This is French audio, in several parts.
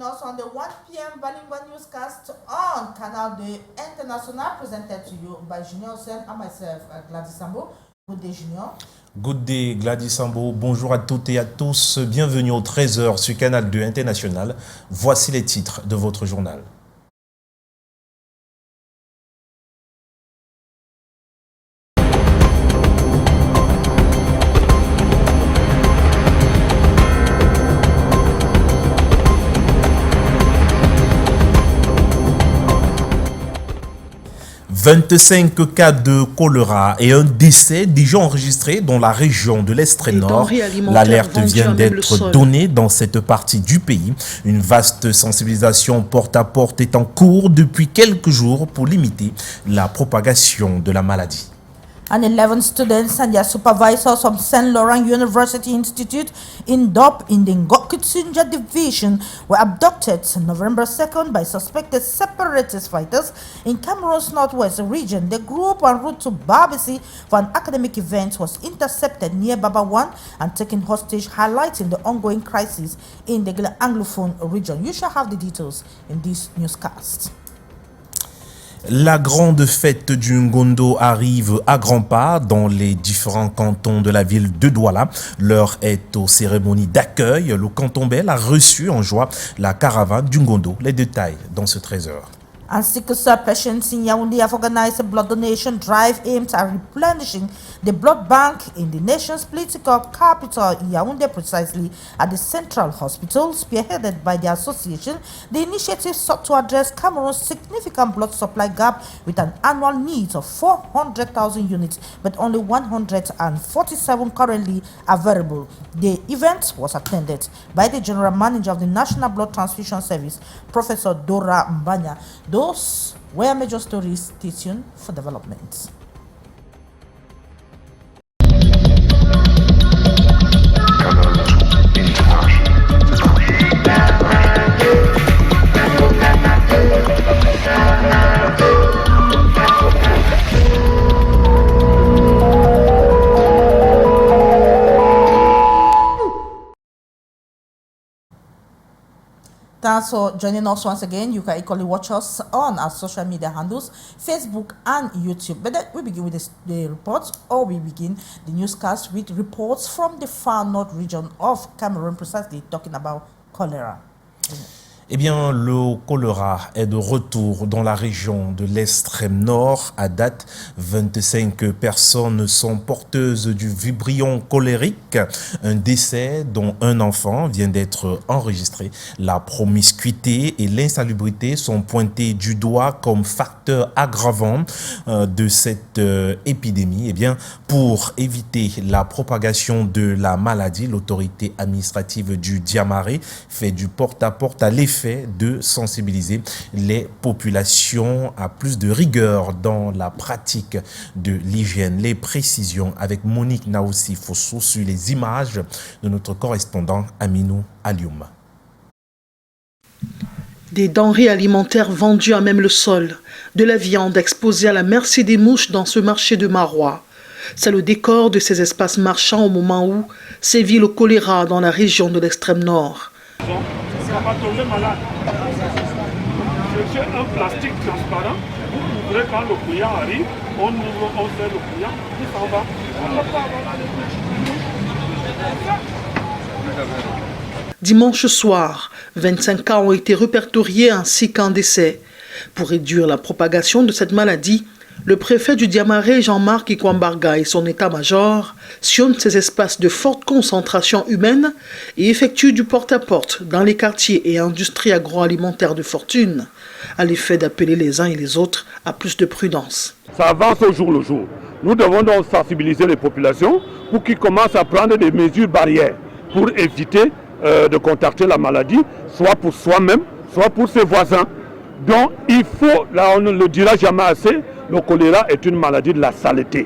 joining us on the 1 p.m. Balimba newscast on Canal de International, presented to you by Junior Sen and myself, Gladys Sambo. Good day, Junior. Good day, Gladys Sambo. Bonjour à toutes et à tous. Bienvenue au 13h sur Canal de International. Voici les titres de votre journal. « 25 cas de choléra et un décès déjà enregistré dans la région de l'Extrême Nord. L'alerte vient d'être donnée dans cette partie du pays. Une vaste sensibilisation porte-à-porte est en cours depuis quelques jours pour limiter la propagation de la maladie. And 11 students and their supervisors from St. Laurent University Institute in Dop in the Ngokutsunja division were abducted November 2nd by suspected separatist fighters in Cameroon's northwest region. The group en route to Barbasy for an academic event was intercepted near Baba 1 and taken hostage, highlighting the ongoing crisis in the Anglophone region. You shall have the details in this newscast. La grande fête du Ngondo arrive à grands pas dans les différents cantons de la ville de Douala. L'heure est aux cérémonies d'accueil. Le canton Bel a reçu en joie la caravane du Ngondo. Les détails dans ce 13h. And sickle cell patients in Yaoundé have organized a blood donation drive aimed at replenishing the blood bank in the nation's political capital, Yaoundé, precisely at the Central Hospital, spearheaded by the association. The initiative sought to address Cameroon's significant blood supply gap with an annual need of 400,000 units, but only 147 currently available. The event was attended by the General Manager of the National Blood Transfusion Service, Professor Dora Mbanya. Those were major stories. Stay tuned for developments. Thanks for joining us once again. You can equally watch us on our social media handles, Facebook and YouTube. But then we begin with the reports, or we begin the newscast with reports from the far north region of Cameroon, precisely talking about cholera. Eh bien, le choléra est de retour dans la région de l'extrême nord. À date, 25 personnes sont porteuses du vibrion cholérique. Un décès, dont un enfant, vient d'être enregistré. La promiscuité et l'insalubrité sont pointés du doigt comme facteurs aggravants de cette épidémie. Eh bien, pour éviter la propagation de la maladie, l'autorité administrative du Diamaré fait du porte-à-porte à l'effet de sensibiliser les populations à plus de rigueur dans la pratique de l'hygiène. Les précisions avec Monique Naoussi Fosso sur les images de notre correspondant Aminou Alioum. Des denrées alimentaires vendues à même le sol, de la viande exposée à la merci des mouches dans ce marché de Marois. C'est le décor de ces espaces marchands au moment où sévit le choléra dans la région de l'extrême nord. Ça va tomber malade. Cherchez un plastique transparent, vous ouvrez quand le client arrive, on ouvre, on fait le client, il s'en va. On ne peut pas avoir les Dimanche soir, 25 cas ont été répertoriés ainsi qu'un décès. Pour réduire la propagation de cette maladie, le préfet du Diamaré, Jean-Marc Ikwambarga, et son état-major sillonnent ces espaces de forte concentration humaine et effectuent du porte-à-porte dans les quartiers et industries agroalimentaires de fortune, à l'effet d'appeler les uns et les autres à plus de prudence. Ça avance au jour le jour. Nous devons donc sensibiliser les populations pour qu'ils commencent à prendre des mesures barrières pour éviter de contacter la maladie, soit pour soi-même, soit pour ses voisins. Donc il faut, là on ne le dira jamais assez, le choléra est une maladie de la saleté.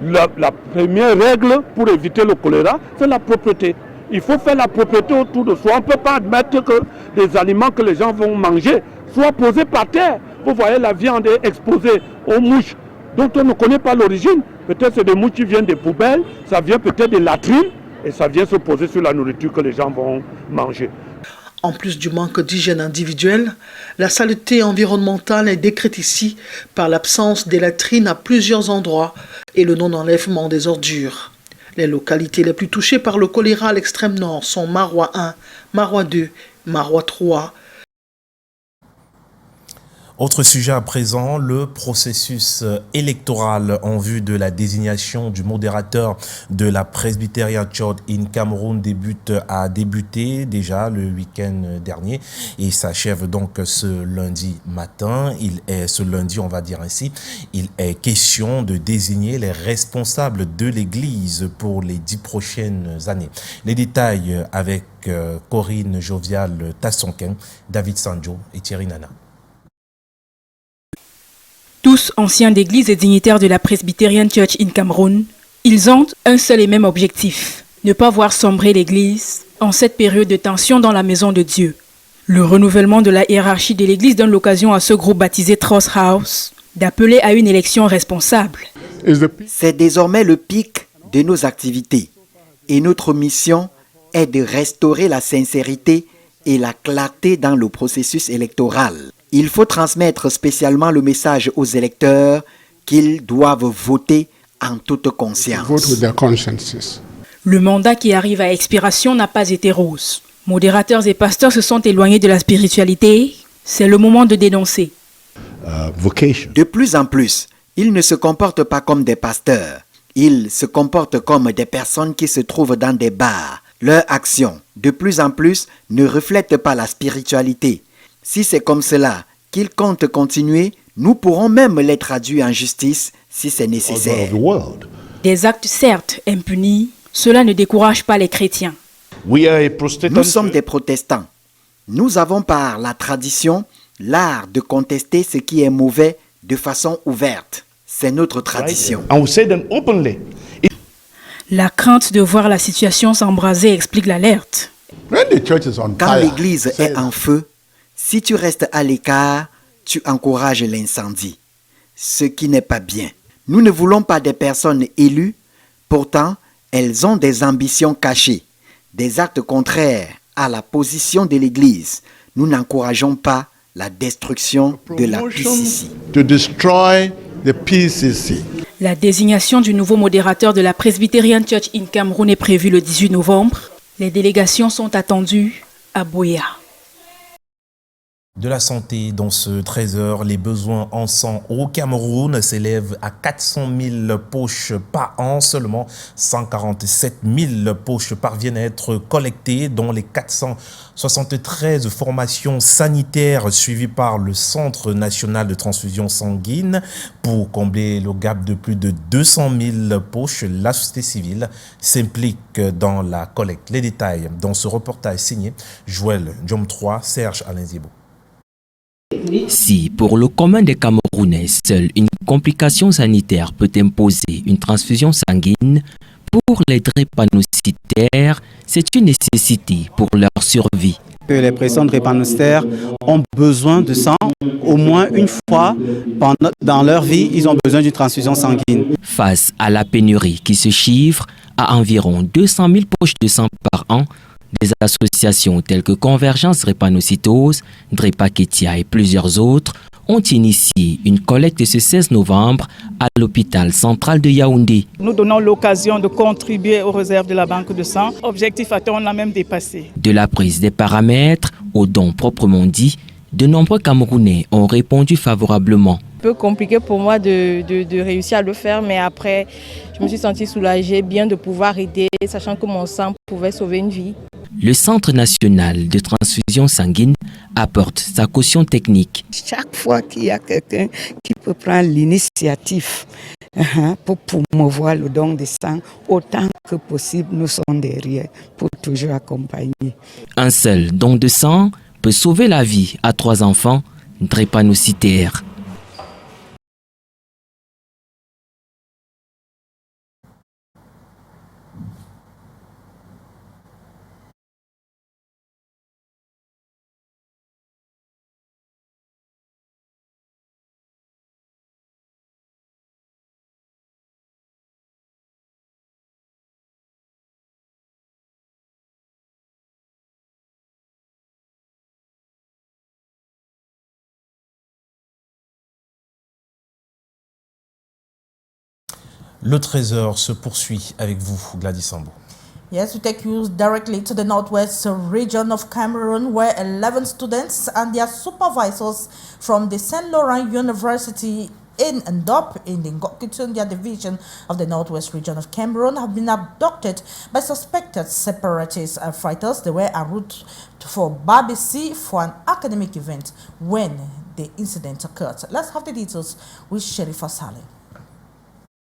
La première règle pour éviter le choléra, c'est la propreté. Il faut faire la propreté autour de soi. On ne peut pas admettre que des aliments que les gens vont manger soient posés par terre. Vous voyez, la viande est exposée aux mouches dont on ne connaît pas l'origine. Peut-être c'est des mouches qui viennent des poubelles, ça vient peut-être des latrines et ça vient se poser sur la nourriture que les gens vont manger. En plus du manque d'hygiène individuelle, la saleté environnementale est décrite ici par l'absence des latrines à plusieurs endroits et le non-enlèvement des ordures. Les localités les plus touchées par le choléra à l'extrême nord sont Marois 1, Marois 2, Marois 3. Autre sujet à présent, le processus électoral en vue de la désignation du modérateur de la Presbyterian Church in Cameroun a débuté déjà le week-end dernier et s'achève donc ce lundi matin. Ce lundi, on va dire ainsi, il est question de désigner les responsables de l'Église pour les 10 prochaines années. Les détails avec Corinne Jovial Tassonquin, David Sanjo et Thierry Nana. Tous anciens d'église et dignitaires de la Presbyterian Church in Cameroun, ils ont un seul et même objectif, ne pas voir sombrer l'église en cette période de tension dans la maison de Dieu. Le renouvellement de la hiérarchie de l'église donne l'occasion à ce groupe baptisé Trust House d'appeler à une élection responsable. C'est désormais le pic de nos activités et notre mission est de restaurer la sincérité et la clarté dans le processus électoral. Il faut transmettre spécialement le message aux électeurs qu'ils doivent voter en toute conscience. Le mandat qui arrive à expiration n'a pas été rose. Modérateurs et pasteurs se sont éloignés de la spiritualité. C'est le moment de dénoncer. De plus en plus, ils ne se comportent pas comme des pasteurs. Ils se comportent comme des personnes qui se trouvent dans des bars. Leur action, de plus en plus, ne reflète pas la spiritualité. Si c'est comme cela qu'ils comptent continuer, nous pourrons même les traduire en justice si c'est nécessaire. Des actes certes impunis, cela ne décourage pas les chrétiens. Nous sommes des protestants. Nous avons par la tradition l'art de contester ce qui est mauvais de façon ouverte. C'est notre tradition. La crainte de voir la situation s'embraser explique l'alerte. Quand l'église est en feu, si tu restes à l'écart, tu encourages l'incendie, ce qui n'est pas bien. Nous ne voulons pas des personnes élues, pourtant elles ont des ambitions cachées, des actes contraires à la position de l'Église. Nous n'encourageons pas la destruction de la PCC. La désignation du nouveau modérateur de la Presbyterian Church in Cameroun est prévue le 18 novembre. Les délégations sont attendues à Buea. De la santé dans ce 13h, les besoins en sang au Cameroun s'élèvent à 400 000 poches par an. Seulement 147 000 poches parviennent à être collectées, dont les 473 formations sanitaires suivies par le Centre national de transfusion sanguine. Pour combler le gap de plus de 200 000 poches, la société civile s'implique dans la collecte. Les détails dans ce reportage signé Joël Diom 3, Serge Alain Zibo. Si pour le commun des Camerounais, seule une complication sanitaire peut imposer une transfusion sanguine, pour les drépanocytaires, c'est une nécessité pour leur survie. Les patients drépanocytaires ont besoin de sang au moins une fois dans leur vie, ils ont besoin d'une transfusion sanguine. Face à la pénurie qui se chiffre à environ 200 000 poches de sang par an, des associations telles que Convergence Drépanocytose, Drépaketia et plusieurs autres ont initié une collecte ce 16 novembre à l'hôpital central de Yaoundé. Nous donnons l'occasion de contribuer aux réserves de la banque de sang. Objectif atteint, on l'a même dépassé. De la prise des paramètres aux dons proprement dit, de nombreux Camerounais ont répondu favorablement. Un peu compliqué pour moi de réussir à le faire, mais après, je me suis sentie soulagée, bien de pouvoir aider, sachant que mon sang pouvait sauver une vie. Le Centre national de transfusion sanguine apporte sa caution technique. Chaque fois qu'il y a quelqu'un qui peut prendre l'initiative pour promouvoir le don de sang, autant que possible, nous sommes derrière pour toujours accompagner. Un seul don de sang peut sauver la vie à 3 enfants drépanocytaires. Le trésor se poursuit avec vous, Gladys Sambo. Yes, we take you directly to the northwest region of Cameroon, where 11 students and their supervisors from the St. Laurent University in Ndop in the Ngokitundia division of the northwest region of Cameroon have been abducted by suspected separatist fighters. They were en route for Babisi for an academic event when the incident occurred. Let's have the details with Sherifa Saleh.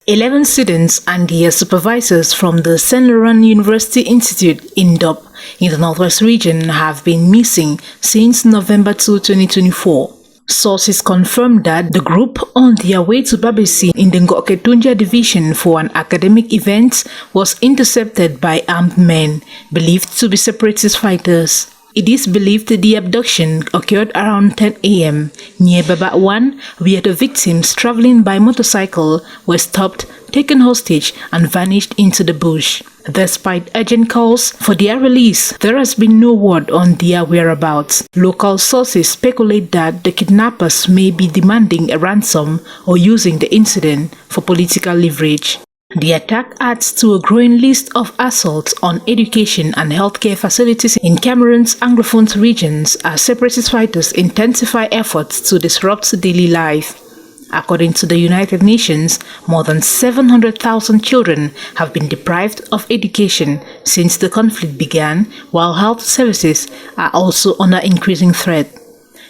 11 students and their supervisors from the St. Laurent University Institute in Ndop in the northwest region have been missing since November 2, 2024. Sources confirmed that the group on their way to Babisi in the Ngoketunja division for an academic event was intercepted by armed men believed to be separatist fighters. It is believed the abduction occurred around 10 a.m. near Babakwan, where the victims traveling by motorcycle were stopped, taken hostage, and vanished into the bush. Despite urgent calls for their release, there has been no word on their whereabouts. Local sources speculate that the kidnappers may be demanding a ransom or using the incident for political leverage. The attack adds to a growing list of assaults on education and healthcare facilities in Cameroon's Anglophone regions as separatist fighters intensify efforts to disrupt daily life. According to the United Nations, more than 700,000 children have been deprived of education since the conflict began, while health services are also under increasing threat.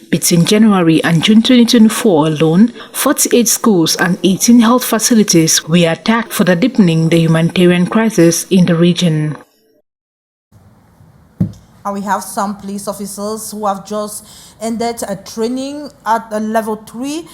Between January and June 2024 alone, 48 schools and 18 health facilities were attacked, further deepening the humanitarian crisis in the region. And we have some police officers who have just ended a training at level 3,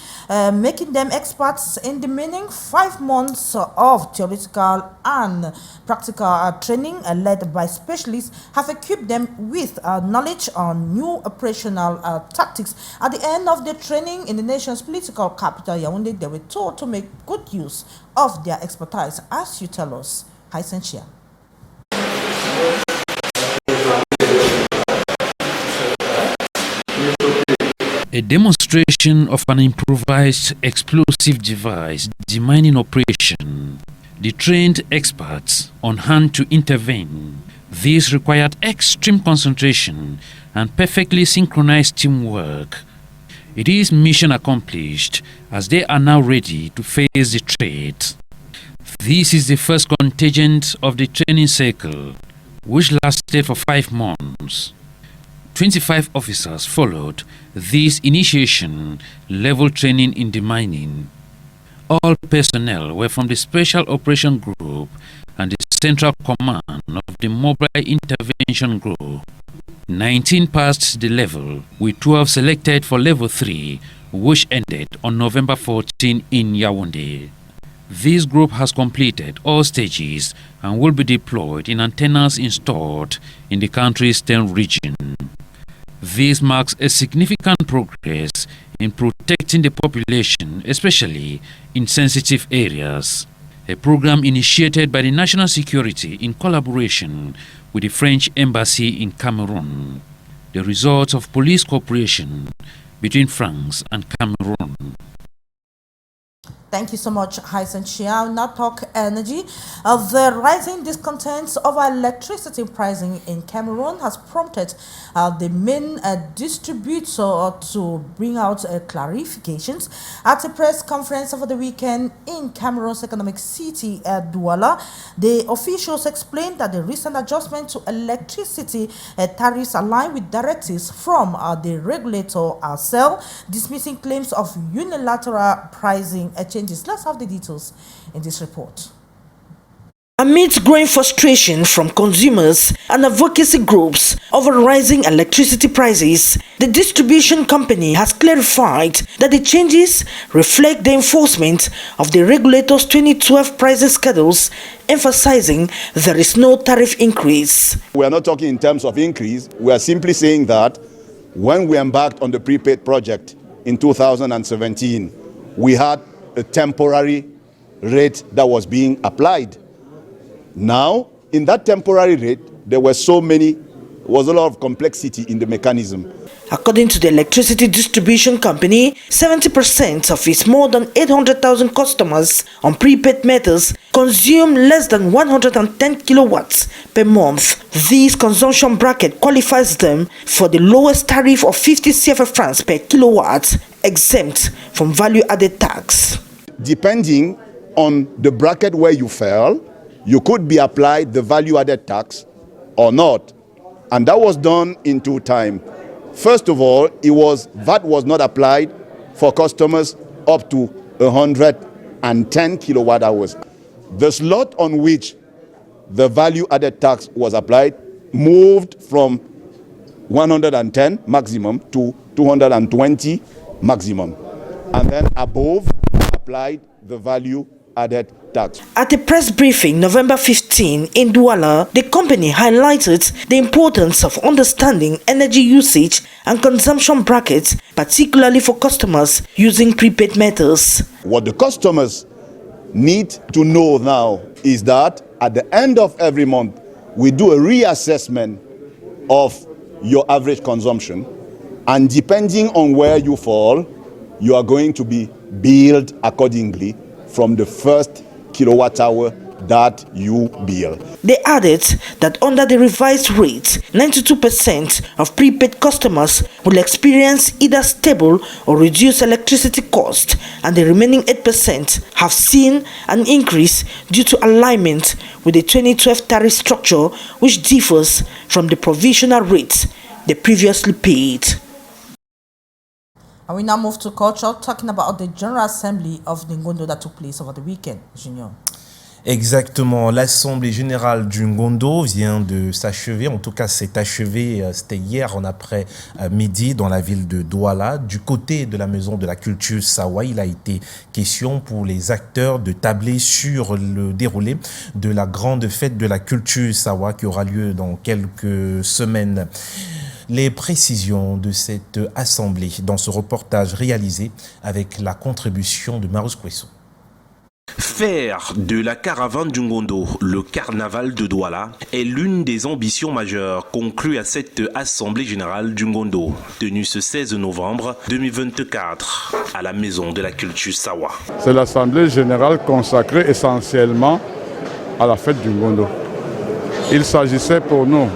making them experts in the meaning 5 months of theoretical and practical training led by specialists have equipped them with knowledge on new operational tactics. At the end of the training in the nation's political capital, Yaoundé, they were told to make good use of their expertise, as you tell us. Hi, Senchia. A demonstration of an improvised explosive device demining operation. The trained experts on hand to intervene. This required extreme concentration and perfectly synchronized teamwork. It is mission accomplished as they are now ready to face the threat. This is the first contingent of the training cycle, which lasted for 5 months. 25 officers followed this initiation level training in demining. All personnel were from the Special Operation Group and the Central Command of the Mobile Intervention Group. 19 passed the level, with 12 selected for level 3, which ended on November 14 in Yaoundé. This group has completed all stages and will be deployed in antennas installed in the country's 10 regions. This marks a significant progress in protecting the population, especially in sensitive areas. A program initiated by the National Security in collaboration with the French Embassy in Cameroon. The result of police cooperation between France and Cameroon. Thank you so much, Hyson Chia. Now talk energy. The rising discontent over electricity pricing in Cameroon has prompted the main distributor to bring out clarifications. At a press conference over the weekend in Cameroon's economic city, Douala, the officials explained that the recent adjustment to electricity tariffs align with directives from the regulator ARCEL, dismissing claims of unilateral pricing changes. Let's have the details in this report. Amidst growing frustration from consumers and advocacy groups over rising electricity prices, the distribution company has clarified that the changes reflect the enforcement of the regulator's 2012 pricing schedules, emphasizing there is no tariff increase. We are not talking in terms of increase. We are simply saying that when we embarked on the prepaid project in 2017, we had a temporary rate that was being applied. Now, in that temporary rate, there was a lot of complexity in the mechanism. According to the electricity distribution company, 70% of its more than 800,000 customers on prepaid meters consume less than 110 kilowatts per month. This consumption bracket qualifies them for the lowest tariff of 50 CFA francs per kilowatt, exempt from value-added tax. Depending on the bracket where you fell, you could be applied the value-added tax or not. And that was done in two times. First of all, VAT was not applied for customers up to 110 kilowatt hours. The slot on which the value-added tax was applied moved from 110 maximum to 220 maximum. And then above applied the value-added tax. At a press briefing November 15 in Douala, the company highlighted the importance of understanding energy usage and consumption brackets, particularly for customers using prepaid meters. What the customers need to know now is that at the end of every month, we do a reassessment of your average consumption, and depending on where you fall, you are going to be billed accordingly from the first kilowatt hour that you bill. They added that under the revised rate, 92% of prepaid customers will experience either stable or reduced electricity cost, and the remaining 8% have seen an increase due to alignment with the 2012 tariff structure, which differs from the provisional rates they previously paid. And we now move to culture, talking about the General Assembly of Ngondo that took place over the weekend. Junior. Exactement, l'Assemblée générale du Ngondo vient de s'achever, en tout cas c'est achevé, c'était hier en après-midi dans la ville de Douala. Du côté de la Maison de la Culture Sawa, il a été question pour les acteurs de tabler sur le déroulé de la grande fête de la culture Sawa qui aura lieu dans quelques semaines. Les précisions de cette assemblée dans ce reportage réalisé avec la contribution de Marus Kwesso. Faire de la caravane du Ngondo le carnaval de Douala est l'une des ambitions majeures conclues à cette Assemblée générale du Ngondo, tenue ce 16 novembre 2024 à la Maison de la Culture Sawa. C'est l'Assemblée générale consacrée essentiellement à la fête du Ngondo. Il s'agissait pour nous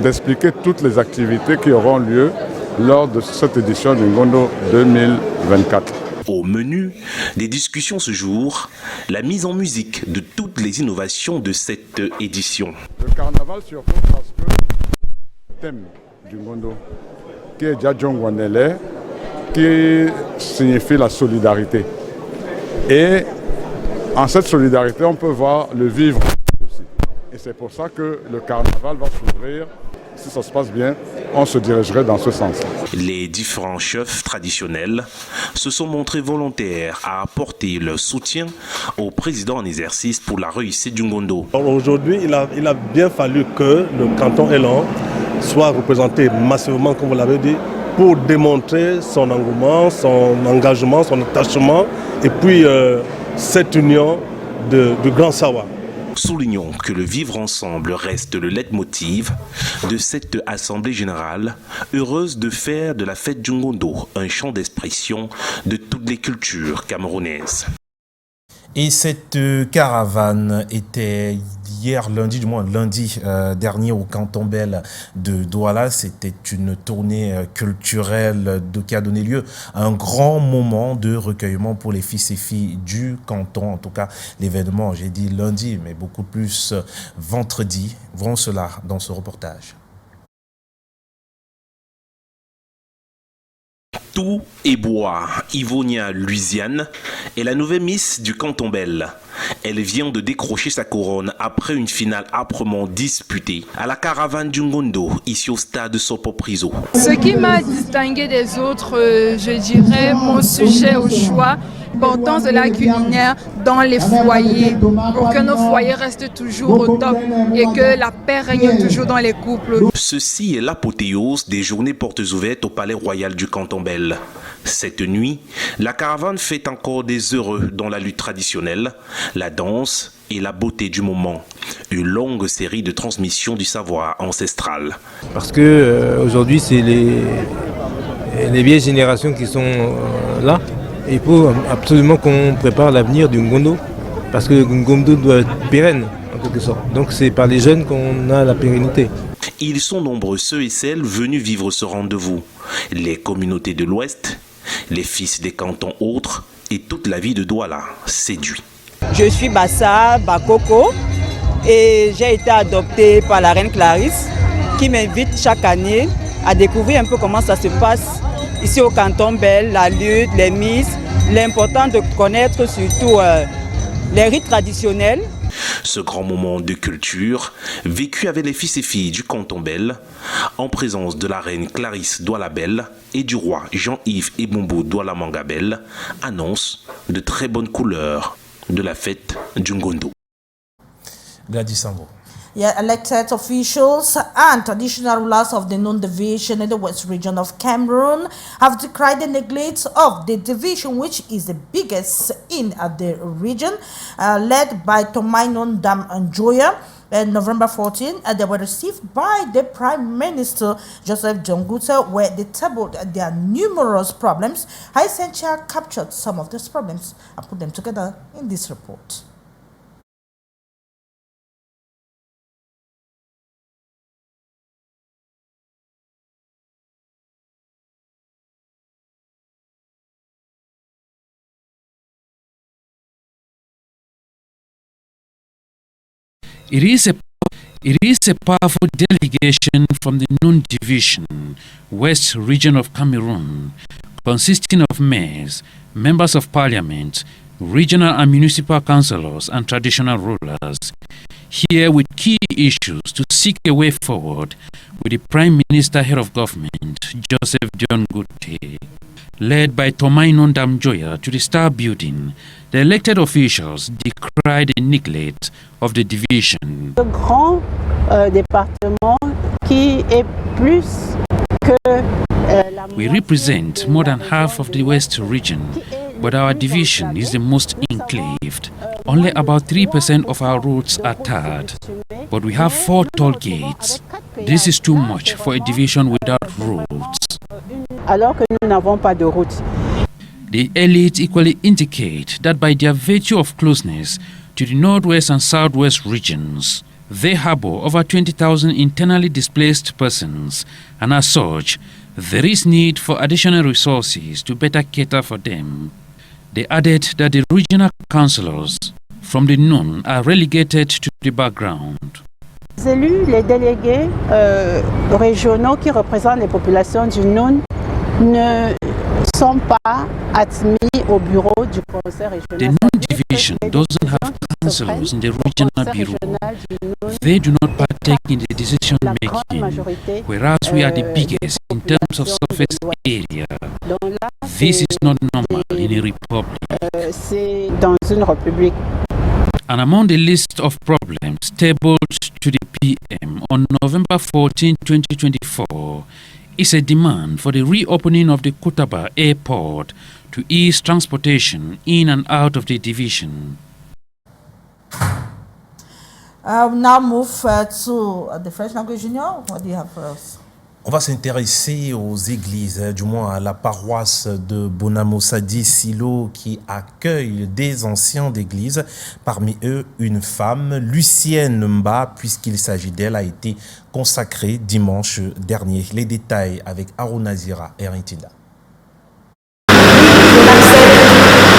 d'expliquer toutes les activités qui auront lieu lors de cette édition du Ngondo 2024. Au menu des discussions ce jour, la mise en musique de toutes les innovations de cette édition. Le carnaval surprend parce que le thème du Ngondo, qui est Djadjongwanele, qui signifie la solidarité. Et en cette solidarité, on peut voir le vivre aussi. Et c'est pour ça que le carnaval va s'ouvrir. Si ça se passe bien, on se dirigerait dans ce sens. Les différents chefs traditionnels se sont montrés volontaires à apporter leur soutien au président en exercice pour la réussite du Ngondo. Aujourd'hui, il a bien fallu que le canton Elan soit représenté massivement, comme vous l'avez dit, pour démontrer son engouement, son engagement, son attachement et puis cette union du Grand Sawa. Soulignons que le vivre ensemble reste le leitmotiv de cette Assemblée générale, heureuse de faire de la fête du Ngondo un champ d'expression de toutes les cultures camerounaises. Et cette caravane était hier lundi, du moins lundi dernier au Canton Bell de Douala. C'était une tournée culturelle qui a donné lieu à un grand moment de recueillement pour les fils et filles du canton. En tout cas, l'événement, j'ai dit lundi, mais beaucoup plus vendredi. Voyons cela dans ce reportage. Tout et bois, Ivonia Louisiane est la nouvelle Miss du Canton Bell. Elle vient de décrocher sa couronne après une finale âprement disputée à la caravane du Ngondo, ici au stade Sopo-Priso. Ce qui m'a distingué des autres, je dirais mon sujet au choix, l'importance de la culinaire dans les foyers, pour que nos foyers restent toujours au top et que la paix règne toujours dans les couples. Ceci est l'apothéose des journées portes ouvertes au Palais Royal du Canton Bell. Cette nuit, la caravane fait encore des heureux dans la lutte traditionnelle, la danse et la beauté du moment. Une longue série de transmissions du savoir ancestral. Parce que aujourd'hui, c'est les vieilles générations qui sont là. Il faut absolument qu'on prépare l'avenir du Ngondo. Parce que le Ngondo doit être pérenne, en quelque sorte. Donc c'est par les jeunes qu'on a la pérennité. Ils sont nombreux ceux et celles venus vivre ce rendez-vous. Les communautés de l'Ouest, les fils des cantons autres et toute la vie de Douala séduit. Je suis Bassa Bakoko et j'ai été adoptée par la reine Clarisse qui m'invite chaque année à découvrir un peu comment ça se passe ici au canton Bel, la lutte, les miss, l'important de connaître surtout les rites traditionnels. Ce grand moment de culture, vécu avec les fils et filles du canton Bel, en présence de la reine Clarisse Douala Bel et du roi Jean-Yves Ebombo Douala Mangabel, annonce de très bonnes couleurs de la fête du Ngondo. Gladys Sambo. Yeah, elected officials and traditional rulers of the Nun division in the West region of Cameroon have decried the neglect of the division, which is the biggest in the region, led by Tomainon Dam Njoya. November 14, they were received by the Prime Minister Joseph John Gutta, where they tabled their numerous problems. Hisentia captured some of these problems and put them together in this report. It is a powerful delegation from the Nun Division, West region of Cameroon, consisting of mayors, members of parliament, regional and municipal councillors and traditional rulers, here with key issues to seek a way forward with the Prime Minister head of government, Joseph Dion Gute. Led by Tomainon Dam Njoya to the Star Building, the elected officials decried the neglect of the division. Le grand département qui est plus que We represent more than half of the West region, but our division is the most enclaved. Only about 3% of our roads are tarred, but we have 4 toll gates. This is too much for a division without roads. Alors que nous n'avons pas de route. The elites equally indicate that by their virtue of closeness to the northwest and southwest regions, they harbor over 20,000 internally displaced persons, and as such, there is need for additional resources to better cater for them. They added that the regional councillors from the Nun are relegated to the background. Les élus, les délégués régionaux qui représentent les populations du Nun ne sont pas admis au bureau du conseil régional. The Nun division doesn't have councillors in the regional bureau. They do not partake in the decision making, whereas we are the biggest in terms of surface area. This is not normal in a republic. C'est dans une république. And among the list of problems tabled to the PM on November 14, 2024, is a demand for the reopening of the Kutaba airport to ease transportation in and out of the division. We'll now move to the French language junior. What do you have for us? On va s'intéresser aux églises, du moins à la paroisse de Bonamosadi Silo qui accueille des anciens d'église. Parmi eux, une femme, Lucienne Mba, puisqu'il s'agit d'elle, a été consacrée dimanche dernier. Les détails avec Arunazira et Rintinda.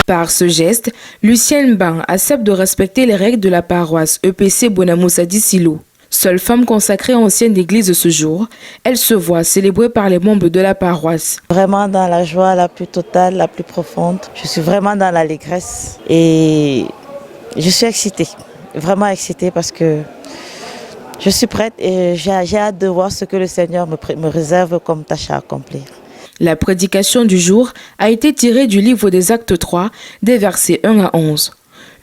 Par ce geste, Lucienne Mba accepte de respecter les règles de la paroisse EPC Bonamosadi Silo. Seule femme consacrée ancienne d'église de ce jour, elle se voit célébrée par les membres de la paroisse. Vraiment dans la joie la plus totale, la plus profonde. Je suis vraiment dans l'allégresse et je suis excitée, vraiment excitée parce que je suis prête et j'ai hâte de voir ce que le Seigneur me réserve comme tâche à accomplir. La prédication du jour a été tirée du livre des Actes 3, des versets 1 à 11.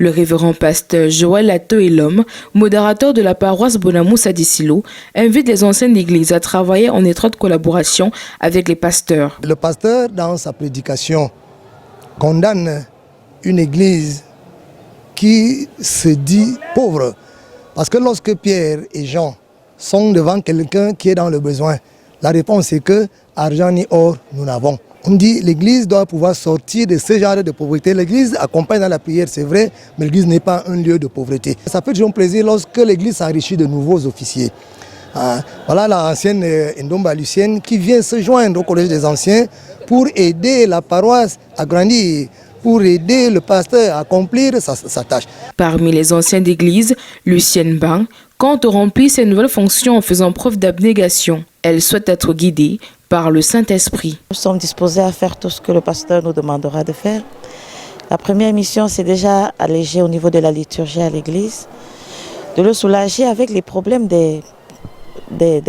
Le révérend pasteur Joël Atoelom, modérateur de la paroisse Bonamosadi Silo, invite les anciennes d'église à travailler en étroite collaboration avec les pasteurs. Le pasteur, dans sa prédication, condamne une église qui se dit pauvre, Parce que lorsque Pierre et Jean sont devant quelqu'un qui est dans le besoin, la réponse est que argent ni or, nous n'avons. On dit l'Église doit pouvoir sortir de ce genre de pauvreté. L'Église accompagne dans la prière, c'est vrai, mais l'Église n'est pas un lieu de pauvreté. Ça fait toujours plaisir lorsque l'Église s'enrichit de nouveaux officiers. Voilà l'ancienne Ndomba Lucienne qui vient se joindre au Collège des Anciens pour aider la paroisse à grandir, pour aider le pasteur à accomplir sa tâche. Parmi les anciens d'église, Lucienne Bang compte remplir ses nouvelles fonctions en faisant preuve d'abnégation. Elle souhaite être guidée par le Saint-Esprit. Nous sommes disposés à faire tout ce que le pasteur nous demandera de faire. La première mission, c'est déjà alléger au niveau de la liturgie à l'église, de le soulager avec les problèmes des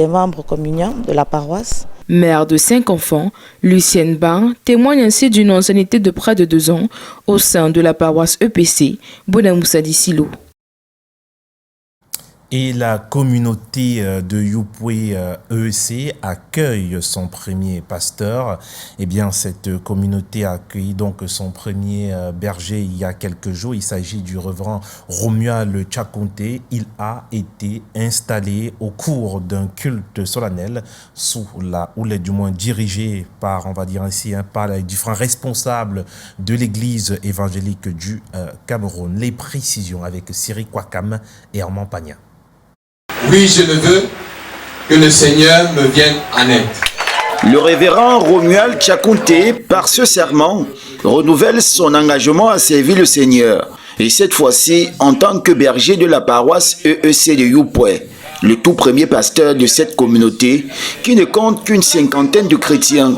membres communiants de la paroisse. Mère de 5 enfants, Lucienne Bang témoigne ainsi d'une ancienneté de près de 2 ans au sein de la paroisse EPC Bonamoussa Dissilo. Et la communauté de Yupwe EEC accueille son premier pasteur. Eh bien, cette communauté a accueilli donc son premier berger il y a quelques jours. Il s'agit du révérend Romuald Chakonte. Il a été installé au cours d'un culte solennel sous la houlette, du moins dirigé par, on va dire ainsi, par les différents responsables de l'église évangélique du Cameroun. Les précisions avec Siri Kwakam et Armand Pagna. Oui, je le veux, que le Seigneur me vienne en aide. Le révérend Romuald Chakonte, par ce serment, renouvelle son engagement à servir le Seigneur. Et cette fois-ci, en tant que berger de la paroisse EEC de Yupwe, le tout premier pasteur de cette communauté, qui ne compte qu'une 50aine de chrétiens.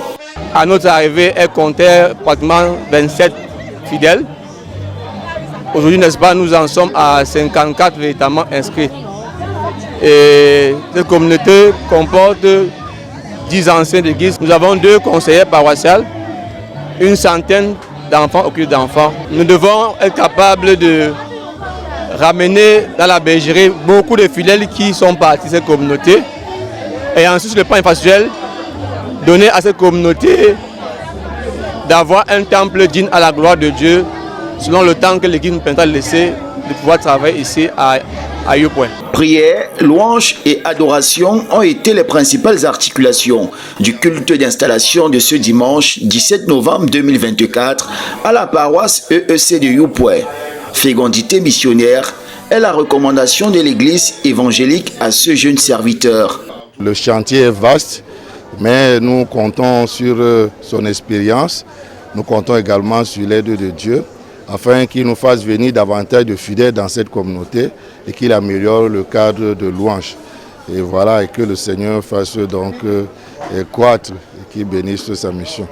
À notre arrivée, elle comptait pratiquement 27 fidèles. Aujourd'hui, n'est-ce pas, nous en sommes à 54 véritablement inscrits. Et cette communauté comporte 10 anciens d'église. Nous avons 2 conseillers paroissiales, une centaine d'enfants au culte d'enfants. Nous devons être capables de ramener dans la bergerie beaucoup de fidèles qui sont partis de cette communauté. Et ensuite, sur le plan infrastructurel, donner à cette communauté d'avoir un temple digne à la gloire de Dieu, selon le temps que l'église nous permettra de laisser, de pouvoir travailler ici à Yupwe. Prières, louanges et adoration ont été les principales articulations du culte d'installation de ce dimanche 17 novembre 2024 à la paroisse EEC de Yupwe. Fécondité missionnaire est la recommandation de l'église évangélique à ce jeune serviteur. Le chantier est vaste, mais nous comptons sur son expérience. Nous comptons également sur l'aide de Dieu, afin qu'il nous fasse venir davantage de fidèles dans cette communauté et qu'il améliore le cadre de louange. Et voilà, et que le Seigneur fasse donc croître et qu'il bénisse sa mission.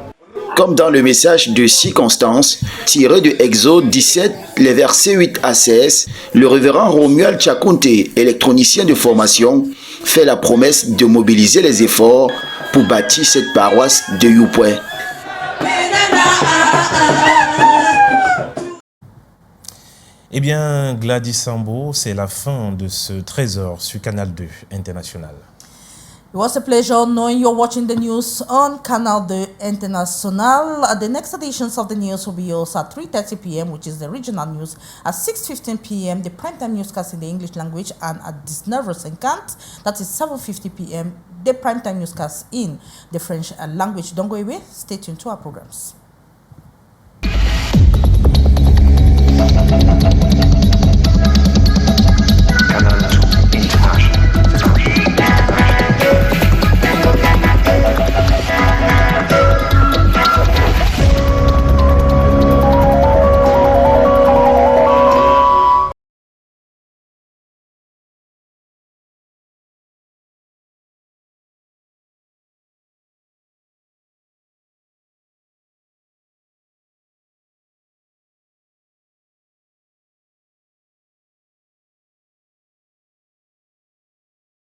Comme dans le message de circonstance, tiré de Exode 17, les versets 8 à 16, le révérend Romuald Chakonte, électronicien de formation, fait la promesse de mobiliser les efforts pour bâtir cette paroisse de Yupwe. Eh bien, Gladys Sambo, c'est la fin de ce Trésor sur Canal 2 International. It was a pleasure knowing you're watching the news on Canal 2 International. The next editions of the news will be yours at 3:30 p.m., which is the regional news, at 6:15 p.m., the primetime newscast in the English language, and at 19:50, that is 7:50 p.m., the primetime newscast in the French language. Don't go away. Stay tuned to our programs. Canal 2 International.